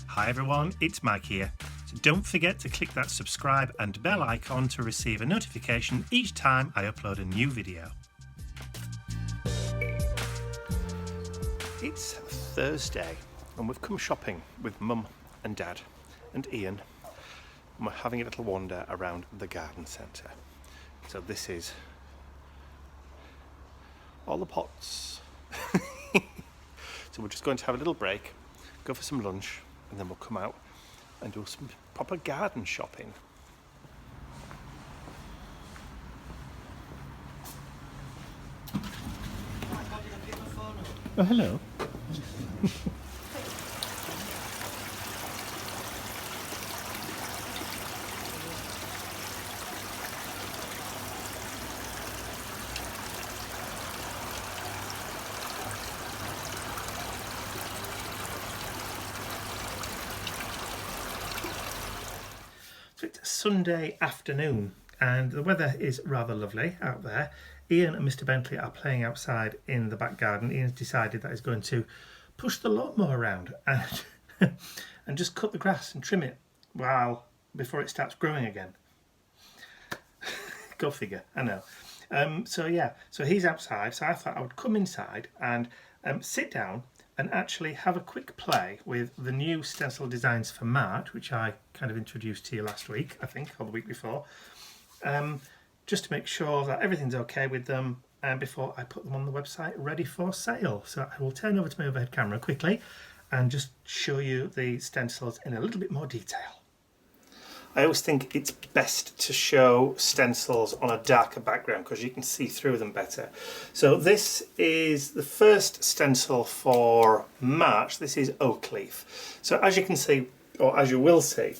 Hi everyone, it's Mike here. So don't forget to click that subscribe and bell icon to receive a notification each time I upload a new video. It's Thursday and we've come shopping with Mum and Dad and Ian, and we're having a little wander around the garden centre. So this is all the pots. So we're just going to have a little break, go for some lunch, and then we'll come out and do some proper garden shopping. Oh, hello. So it's Sunday afternoon and the weather is rather lovely out there. Ian and Mr. Bentley are playing outside in the back garden. Ian's decided that he's going to push the lawnmower around and, and just cut the grass and trim it before it starts growing again. Go figure, I know. So he's outside, so I thought I would come inside and sit down and actually have a quick play with the new stencil designs for March, which I kind of introduced to you last week, I think, or the week before, just to make sure that everything's okay with them and before I put them on the website ready for sale. So I will turn over to my overhead camera quickly and just show you the stencils in a little bit more detail. I always think it's best to show stencils on a darker background because you can see through them better. So this is the first stencil for March. This is oak leaf. So as you can see, or as you will see,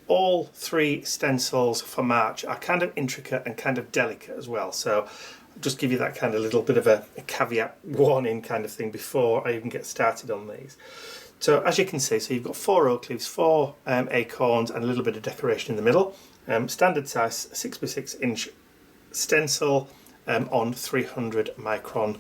all three stencils for March are kind of intricate and kind of delicate as well. So I'll just give you that kind of little bit of a caveat warning kind of thing before I even get started on these. So as you can see, so you've got 4 oak leaves, 4 acorns and a little bit of decoration in the middle. Standard size 6x6 inch stencil on 300 micron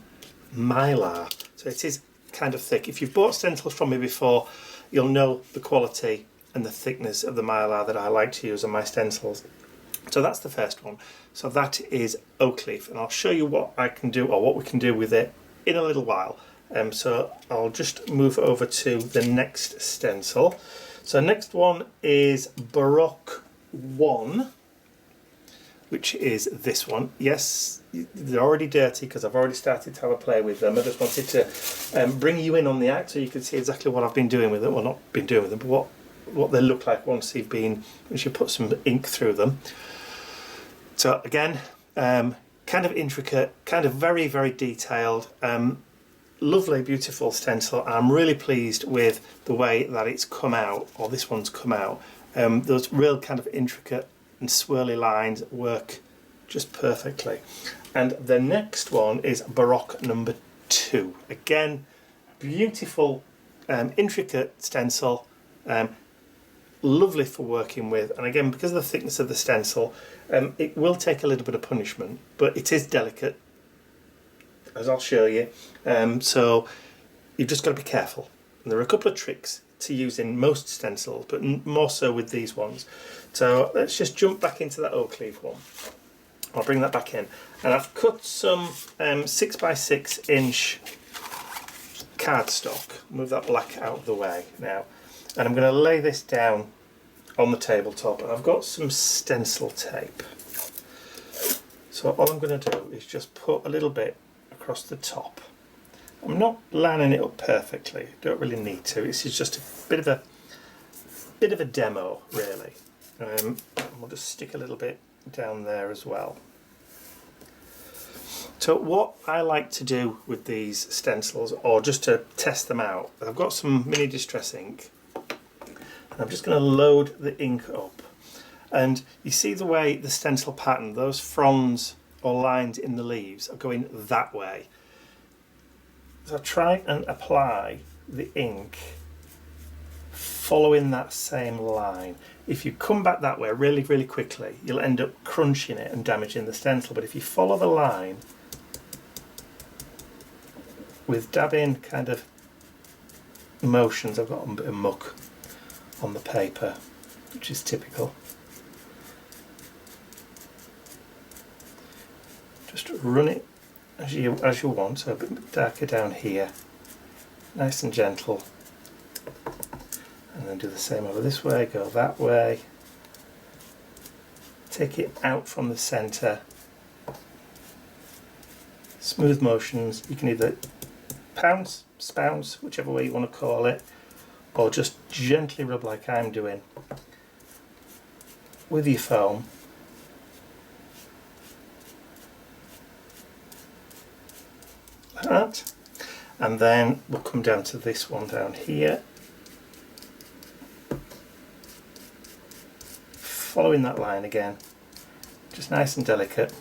mylar. So it is kind of thick. If you've bought stencils from me before, you'll know the quality and the thickness of the mylar that I like to use on my stencils. So that's the first one. So that is oak leaf, and I'll show you what I can do, or what we can do with it in a little while. So I'll just move over to the next stencil. So next one is Baroque 1, which is this one. Yes, they're already dirty because I've already started to have a play with them. I just wanted to bring you in on the act so you can see exactly what I've been doing with them. Well, not been doing with them, but what they look like once you put some ink through them. So again, kind of intricate, kind of very, very detailed. Lovely, beautiful stencil. I'm really pleased with the way that it's come out, or this one's come out. Those real kind of intricate and swirly lines work just perfectly. And the next one is Baroque number 2. Again, beautiful, intricate stencil, lovely for working with. And again, because of the thickness of the stencil, it will take a little bit of punishment, but it is delicate, as I'll show you. So you've just got to be careful. And there are a couple of tricks to use in most stencils, but more so with these ones. So let's just jump back into that oak leaf one. I'll bring that back in. And I've cut some 6x6 inch cardstock. Move that black out of the way now. And I'm going to lay this down on the tabletop. And I've got some stencil tape. So all I'm going to do is just put a little bit across the top. I'm not lining it up perfectly, don't really need to. This is just a bit of a demo, really. And we'll just stick a little bit down there as well. So what I like to do with these stencils, or just to test them out, I've got some mini distress ink. And I'm just going to load the ink up. And you see the way the stencil pattern, those fronds or lines in the leaves are going that way. So try and apply the ink following that same line. If you come back that way really, really quickly, you'll end up crunching it and damaging the stencil. But if you follow the line with dabbing kind of motions, I've got a bit of muck on the paper, which is typical. Just run it as you want, so a bit darker down here, nice and gentle, and then do the same over this way, go that way, take it out from the centre, smooth motions. You can either pounce, spounce, whichever way you want to call it, or just gently rub like I'm doing with your foam. Like that. And then we'll come down to this one down here, following that line again, just nice and delicate.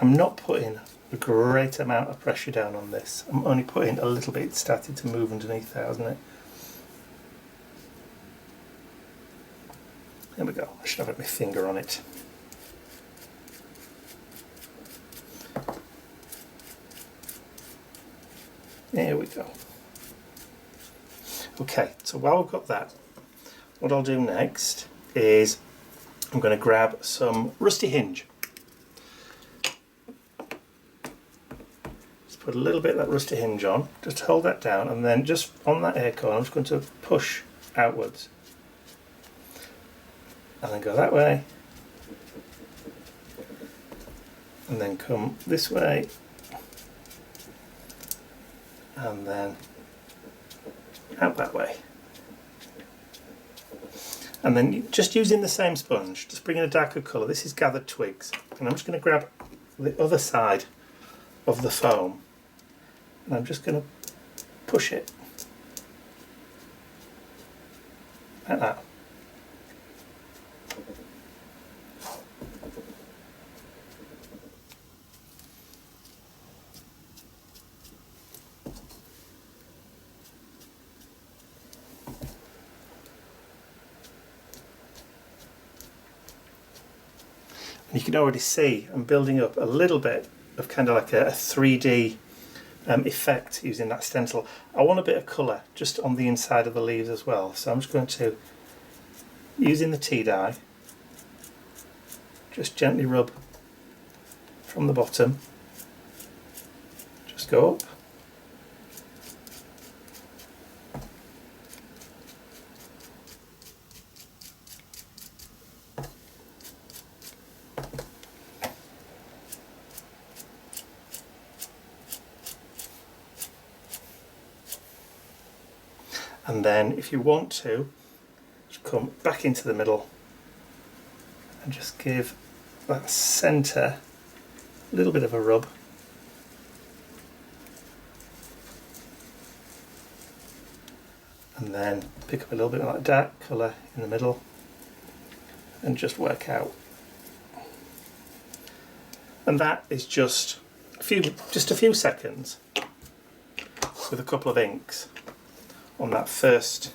I'm not putting a great amount of pressure down on this. I'm only putting a little bit. It's started to move underneath there, hasn't it? There we go. I should have had my finger on it. There we go. Okay, so while we've got that, what I'll do next is I'm going to grab some rusty hinge. Put a little bit of that rusty hinge on, just hold that down, and then just on that acorn I'm just going to push outwards and then go that way and then come this way and then out that way, and then just using the same sponge, just bringing a darker colour. This is gathered twigs, and I'm just going to grab the other side of the foam and I'm just going to push it like that. And you can already see I'm building up a little bit of kind of like a 3D effect using that stencil. I want a bit of colour just on the inside of the leaves as well, so I'm just going to, using the tea dye, just gently rub from the bottom, just go up, and then if you want to, just come back into the middle and just give that centre a little bit of a rub. And then pick up a little bit of that dark colour in the middle and just work out. And that is just a few seconds with a couple of inks on that first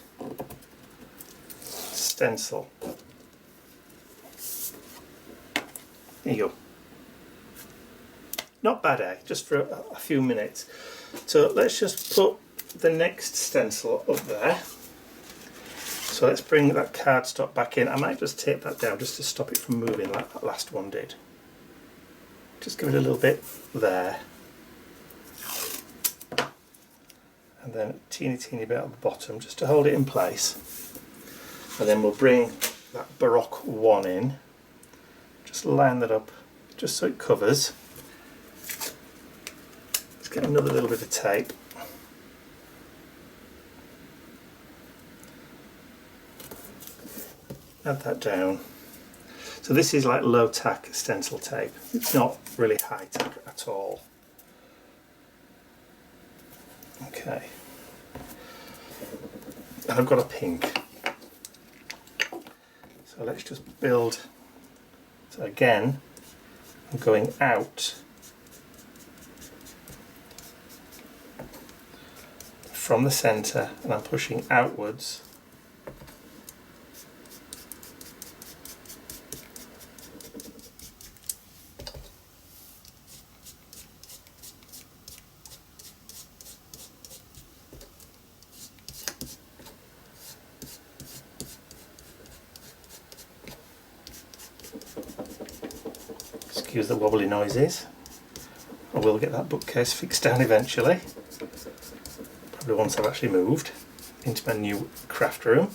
stencil. There you go. Not bad, eh? Just for a few minutes. So let's just put the next stencil up there. So let's bring that cardstock back in. I might just tape that down just to stop it from moving like that last one did. Just give it a little bit there. And then a teeny bit at the bottom just to hold it in place. And then we'll bring that Baroque one in. Just line that up just so it covers. Let's get another little bit of tape. Add that down. So this is like low tack stencil tape. It's not really high tack at all. Okay. And I've got a pink. So let's just build. So again, I'm going out from the centre and I'm pushing outwards. Excuse the wobbly noises. I will get that bookcase fixed down eventually. Probably once I've actually moved into my new craft room.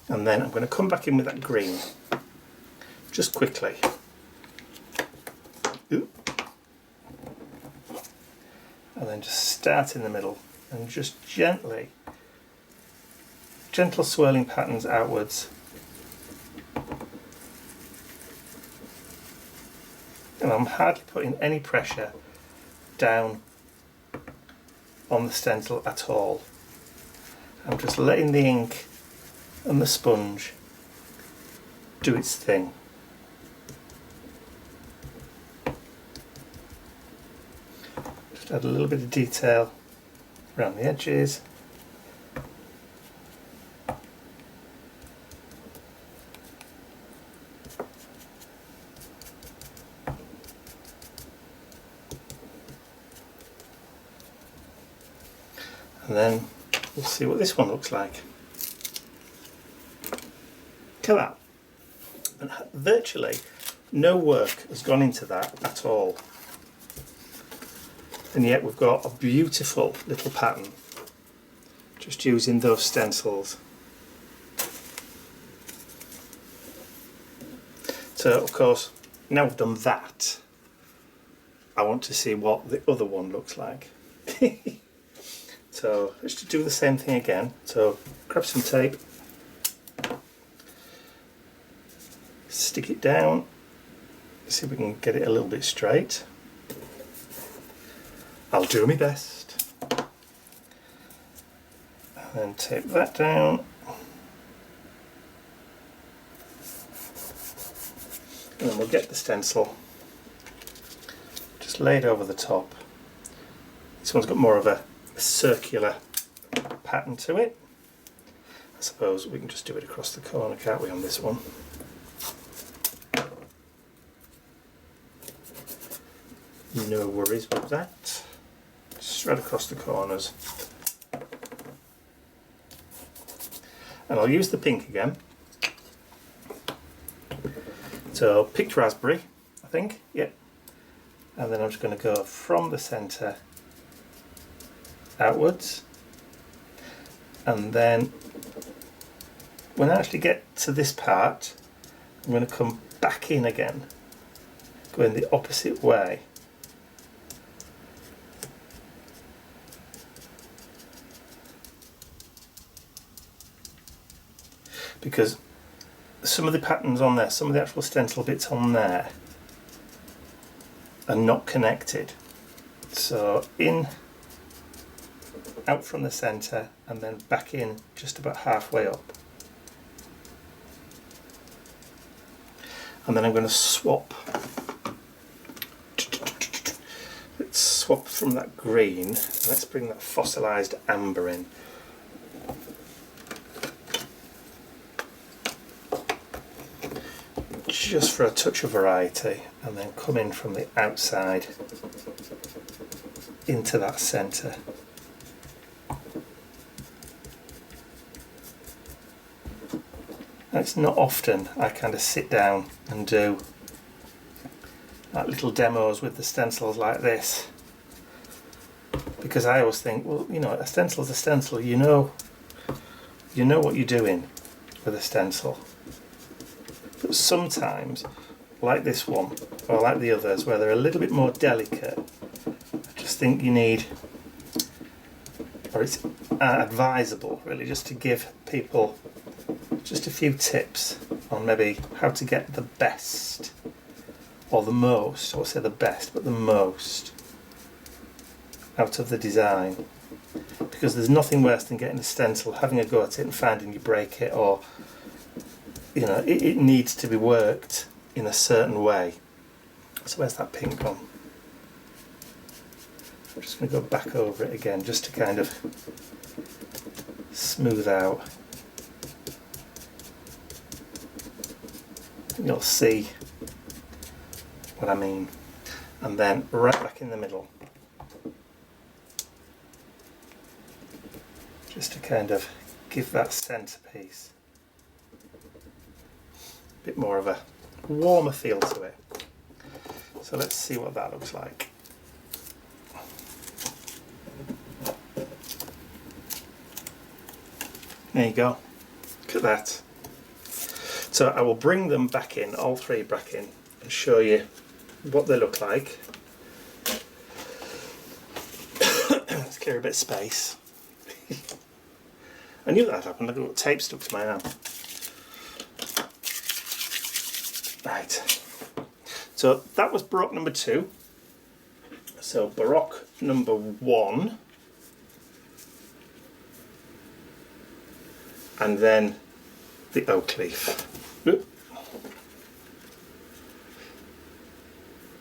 And then I'm going to come back in with that green, just quickly. Ooh. And then just start in the middle and just gently, gentle swirling patterns outwards. And I'm hardly putting any pressure down on the stencil at all. I'm just letting the ink and the sponge do its thing. Just add a little bit of detail around the edges. And then we'll see what this one looks like. Look at that. And virtually no work has gone into that at all. And yet we've got a beautiful little pattern just using those stencils. So of course, now we've done that, I want to see what the other one looks like. So let's just do the same thing again. So grab some tape, stick it down, see if we can get it a little bit straight. I'll do my best. And then tape that down. And then we'll get the stencil just laid over the top. This one's got more of a circular pattern to it. I suppose we can just do it across the corner, can't we, on this one? No worries with that. Straight across the corners. And I'll use the pink again. So picked raspberry, I think, yep. And then I'm just going to go from the centre outwards, and then when I actually get to this part, I'm going to come back in again, going the opposite way. Because some of the patterns on there, some of the actual stencil bits on there are not connected. So in, out from the centre, and then back in just about halfway up. And then I'm going to swap. Let's swap from that green, and let's bring that fossilised amber in. Just for a touch of variety, and then come in from the outside into that centre. And it's not often I kind of sit down and do like little demos with the stencils like this, because I always think, well, you know, a stencil's a stencil. You know what you're doing with a stencil. But sometimes, like this one, or like the others, where they're a little bit more delicate, I just think you need, or it's advisable really, just to give people just a few tips on maybe how to get the best or the most, I won't say the best, but the most out of the design, because there's nothing worse than getting a stencil, having a go at it and finding you break it, or you know, it needs to be worked in a certain way. So where's that pink gone? I'm just going to go back over it again just to kind of smooth out. You'll see what I mean. And then right back in the middle, just to kind of give that centerpiece a bit more of a warmer feel to it. So let's see what that looks like. There you go. Look at that. So I will bring them back in, all three back in, and show you what they look like. Let's clear a bit of space. I knew that happened. I've got tape stuck to my arm. Right. So that was Baroque number 2. So Baroque number 1. And then the oak leaf.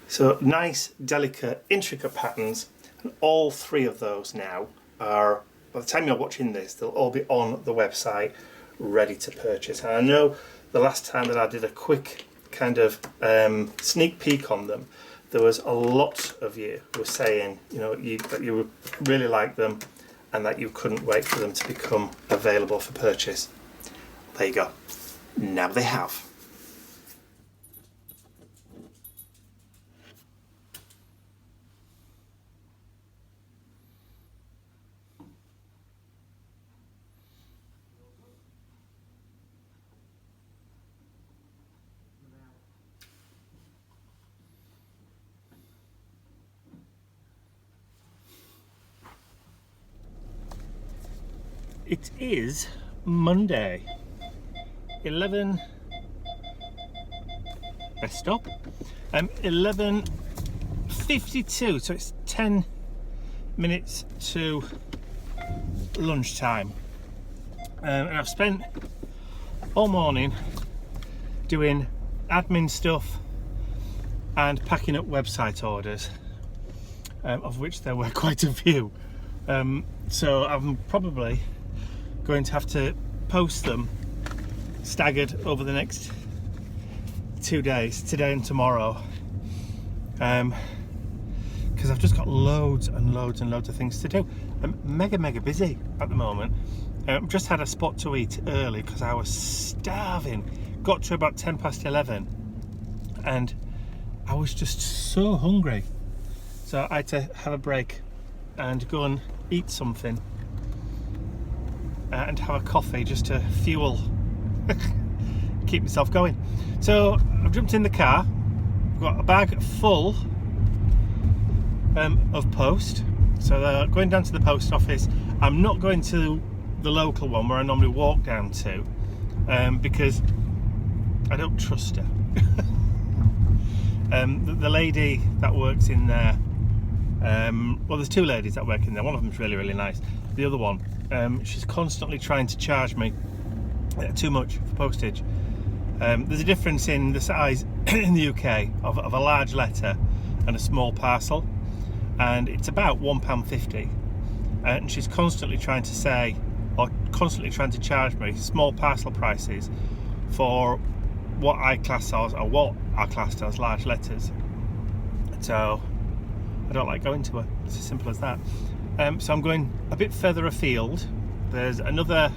So nice, delicate, intricate patterns, and all three of those now are, by the time you're watching this, they'll all be on the website ready to purchase. And I know the last time that I did a quick kind of sneak peek on them, there was a lot of you who were saying, you know, that you would really like them and that you couldn't wait for them to become available for purchase. There you go. Now they have. It is Monday, 11:52, so it's 10 minutes to lunchtime, and I've spent all morning doing admin stuff and packing up website orders, of which there were quite a few, so I'm probably going to have to post them staggered over the next 2 days, today and tomorrow, because I've just got loads and loads and loads of things to do. I'm mega busy at the moment. Just had a spot to eat early because I was starving. Got to about 11:10 and I was just so hungry, so I had to have a break and go and eat something and have a coffee just to fuel keep myself going. So I've jumped in the car. I've got a bag full of post, so going down to the post office. I'm not going to the local one where I normally walk down to, because I don't trust her. The lady that works in there, well, there's two ladies that work in there. One of them's really nice. The other one, she's constantly trying to charge me too much for postage. There's a difference in the size in the UK of a large letter and a small parcel, and it's about £1.50, and she's constantly trying to say, or constantly trying to charge me small parcel prices for what I class as, or what are classed as, large letters. So I don't like going to her. It's as simple as that. So I'm going a bit further afield. There's another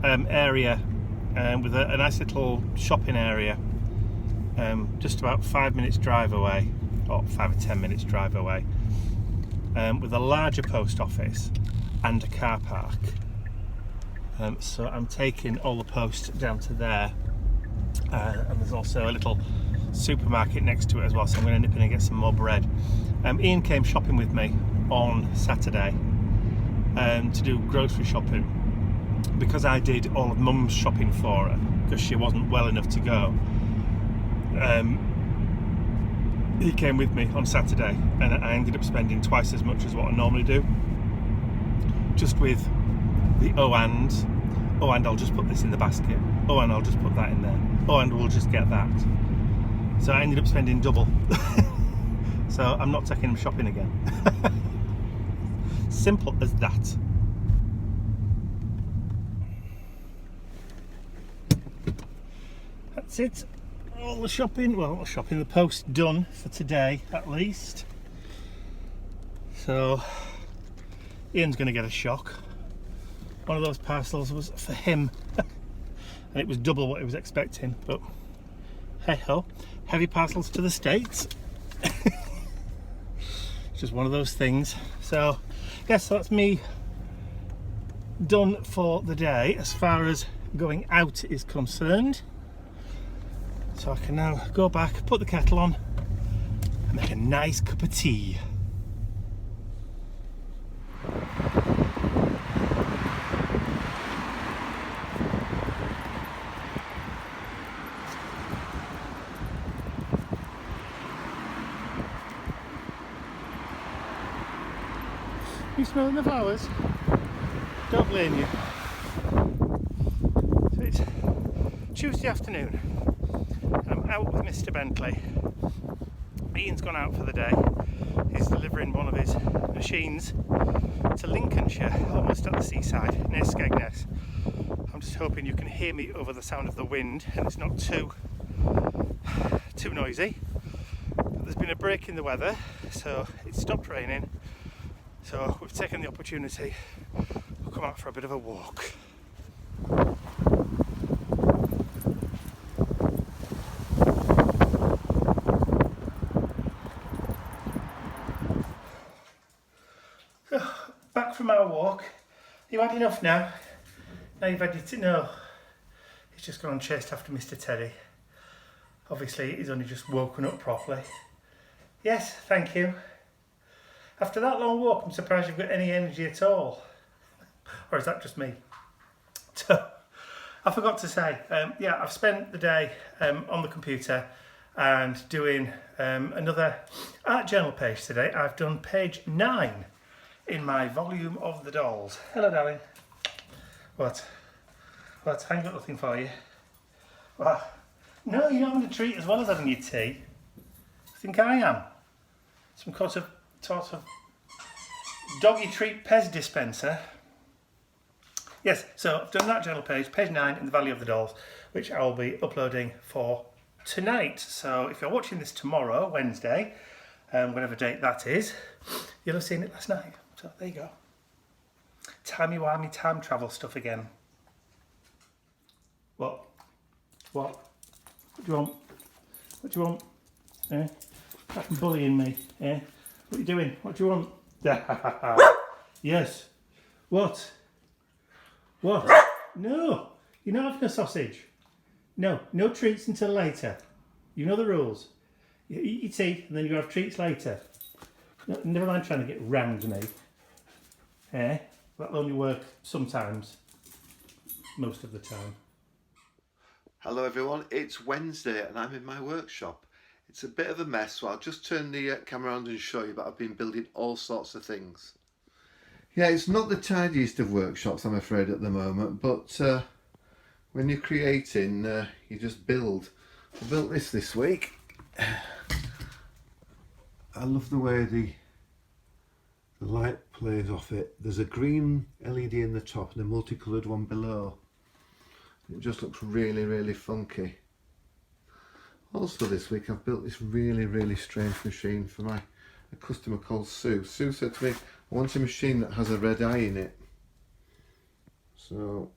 area with a nice little shopping area, just about 5 minutes drive away, or 5 or 10 minutes drive away, with a larger post office and a car park. So I'm taking all the post down to there, and there's also a little supermarket next to it as well, so I'm going to nip in and get some more bread. Ian came shopping with me on Saturday to do grocery shopping, because I did all of Mum's shopping for her because she wasn't well enough to go. he came with me on Saturday, and I ended up spending twice as much as what I normally do, just with the oh and I'll just put this in the basket, oh and I'll just put that in there, oh and we'll just get that. So I ended up spending double. So I'm not taking him shopping again. Simple as that. That's it. All the shopping, well, shopping, the post done for today at least. So Ian's going to get a shock. One of those parcels was for him, and it was double what he was expecting. But hey ho, heavy parcels to the States. It's just one of those things. So yes, so that's me done for the day as far as going out is concerned. So I can now go back, put the kettle on, and make a nice cup of tea. You smelling the flowers? Don't blame you. So it's Tuesday afternoon. I'm out with Mr. Bentley. Ian's gone out for the day. He's delivering one of his machines to Lincolnshire, almost at the seaside, near Skegness. I'm just hoping you can hear me over the sound of the wind and it's not too noisy. But there's been a break in the weather, so it stopped raining. So we've taken the opportunity to come out for a bit of a walk. Back from our walk. You had enough now? Now you've had your tea? No. He's just gone and chased after Mr. Teddy. Obviously he's only just woken up properly. Yes, thank you. After that long walk, I'm surprised you've got any energy at all. Or is that just me? So, I forgot to say, yeah, I've spent the day on the computer and doing another art journal page today. I've done page 9 in my volume of the dolls. Hello, darling. What? What? I ain't got nothing for you. What? No, you're not having a treat as well as having your tea. I think I am. Some sort of doggy treat Pez dispenser. Yes, so I've done that journal page 9 in the Valley of the Dolls, which I will be uploading for tonight. So if you're watching this tomorrow, Wednesday, whatever date that is, you'll have seen it last night. So there you go. Timey-wimey time travel stuff again. What? What? What do you want? What do you want? Eh? Fucking bullying me, eh? What are you doing? What do you want? Yes. What? What? No! You're not having a sausage. No, no treats until later. You know the rules. You eat your tea and then you have treats later. No, never mind trying to get round me. Eh? That'll only work sometimes. Most of the time. Hello everyone, it's Wednesday and I'm in my workshop. It's a bit of a mess, so I'll just turn the camera around and show you, but I've been building all sorts of things. Yeah, it's not the tidiest of workshops, I'm afraid, at the moment, but when you're creating, you just build. I built this week. I love the way the light plays off it. There's a green LED in the top and a multicoloured one below. It just looks really, really funky. Also this week I've built this really strange machine for a customer called Sue. Sue said to me, I want a machine that has a red eye in it. So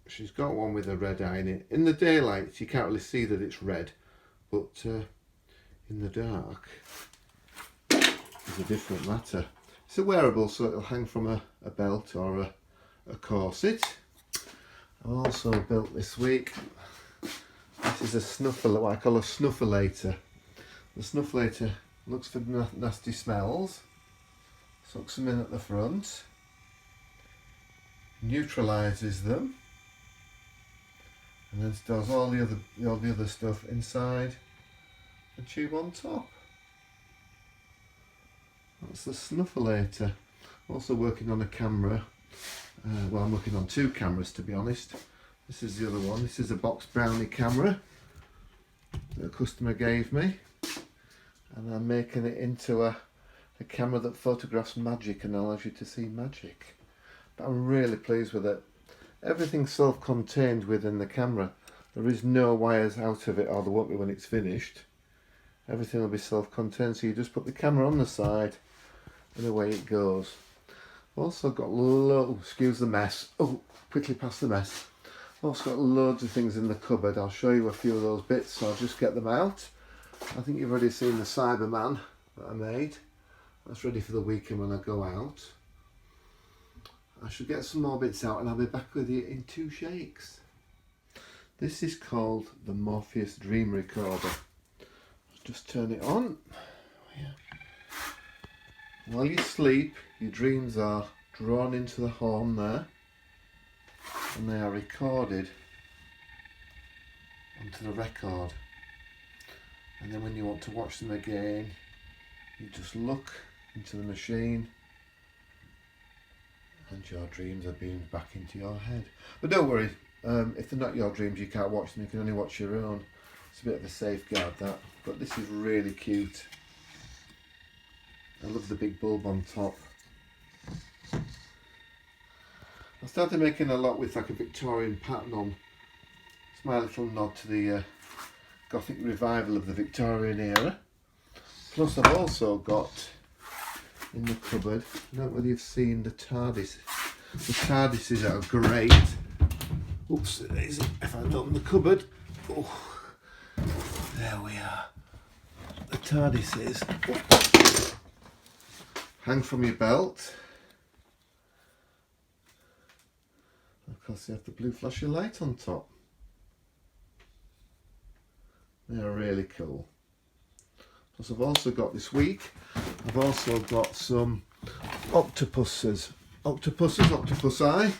she's got one with a red eye in it. In the daylight you can't really see that it's red, but in the dark it's a different matter. It's a wearable, so it'll hang from a belt or a corset. I've also built this week, this is a snuffle, what I call a snufflator. The snufflator looks for nasty smells, sucks them in at the front, neutralises them, and then stores all the other stuff inside the tube on top. That's the snuffleator. Also working on a camera. Well, I'm working on two cameras, to be honest. This is the other one. This is a box brownie camera that a customer gave me, and I'm making it into a camera that photographs magic and allows you to see magic. But I'm really pleased with it. Everything's self-contained within the camera. There is no wires out of it, or there won't be when it's finished. Everything will be self-contained, so you just put the camera on the side and away it goes. Also got excuse the mess. Oh, quickly past the mess. Also got loads of things in the cupboard. I'll show you a few of those bits, so I'll just get them out. I think you've already seen the Cyberman that I made. That's ready for the weekend when I go out. I should get some more bits out and I'll be back with you in 2 shakes. This is called the Morpheus Dream Recorder. Just turn it on. While you sleep, your dreams are drawn into the horn there, and they are recorded onto the record. And then when you want to watch them again, you just look into the machine and your dreams are beamed back into your head. But don't worry, if they're not your dreams, you can't watch them, you can only watch your own. It's a bit of a safeguard, that, but this is really cute. I love the big bulb on top. I started making a lot with like a Victorian pattern on. It's my little nod to the Gothic revival of the Victorian era. Plus I've also got in the cupboard, I don't know whether you've seen the TARDIS. The TARDISes are great. Oops, if I open the cupboard. Oh, there we are. The TARDISes hang from your belt. Of course you have the blue flashing light on top. They're really cool. Plus I've also got this week, I've also got some octopuses, octopusi,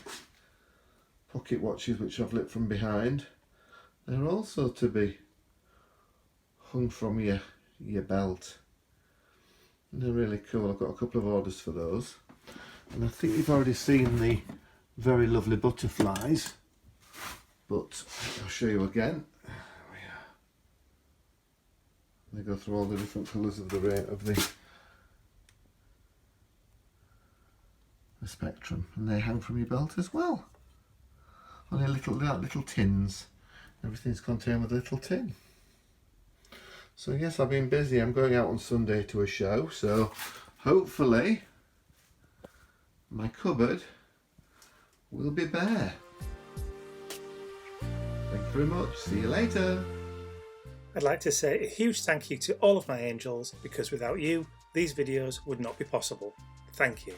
pocket watches which I've lit from behind. They're also to be hung from your belt. And they're really cool. I've got a couple of orders for those. And I think you've already seen the very lovely butterflies, but I'll show you again. They go through all the different colours of the spectrum, and they hang from your belt as well. Only little tins. Everything's contained with a little tin. So yes, I've been busy. I'm going out on Sunday to a show, so hopefully my cupboard will be bare. Thank you very much. See you later. I'd like to say a huge thank you to all of my angels, because without you, these videos would not be possible. Thank you.